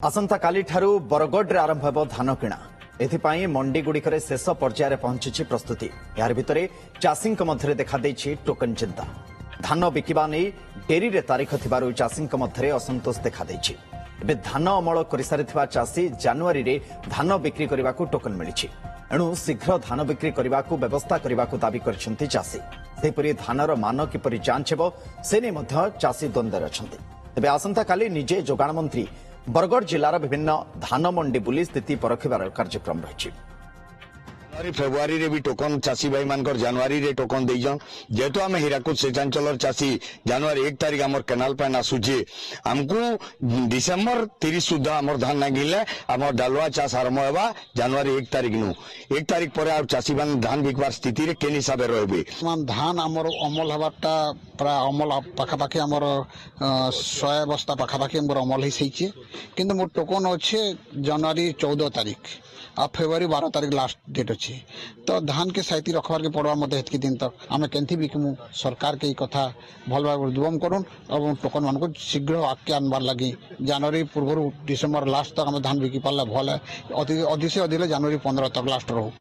आसंता काली ठारू बरगढ़ आरंभ हो धान किणा एथिपाई मंडी गुड़िकर शेष पर्यायर पहुंची प्रस्तुति यार भितर चाषी मध्य देखा टोकन चिंता धान बिकिबा नहीं डेरी रे तारीख थिबारु चाषी मध्य असंतोष देखा एबे धान अमल कर सारिथिबा चाषी जनवरी रे धान बिक्री करने को टोकन मिली एणु शीघ्र धान बिक्री करने को व्यवस्था करने को दाबी करछंती चाषी सेपरि धानर मान किपरि जांच हेबो से नै मध्य चाषी द्वंद्वर अछंती तेबे आसंता काली निजे जोगाण मंत्री बरगढ़ जिलार विभिन्न धान मंडी बुली स्थिति परखिबार कार्यक्रम रही फेब्रुआरी रे भी टोकन चाषी भाई मान जनवरी रे टोकन देजन जेहेतु आम हीराकुद सेचांचल चाषी जनवरी 1 तारीख आम केनाल पैन आसूचे आमको डिसेम्बर 30 सुधा आम धान ना गिले आम डालुआ चाष आरंभ होगा जनवरी 1 तारीख नु 1 तारीख पर चाषी मान धान बिकबार स्थिति रे केन हिसाब रे धान आमर अमल हबारटा प्राय अमल पाखापाखि आमर 100 बस्ता पाखापाखि अमल हो साइछे किंतु मोर टोकन अच्छे जनवरी 14 तारीख आ फेब्रुआरी 12 तारीख लास्ट डेट अच्छे तो धान के साइती रखबार के पड़वा मत हेतकी दिन तक आम केंथी बिकमु सरकार के कथा भल भाव दुबम करूँ और टोकन मान को शीघ्र आगे आनबार लगी जनवरी पूर्व डिसेम्बर लास्ट तक आम धान बिकी पार्ला भल है अधिक से अधिक जनवरी 15 तक लास्ट रहू।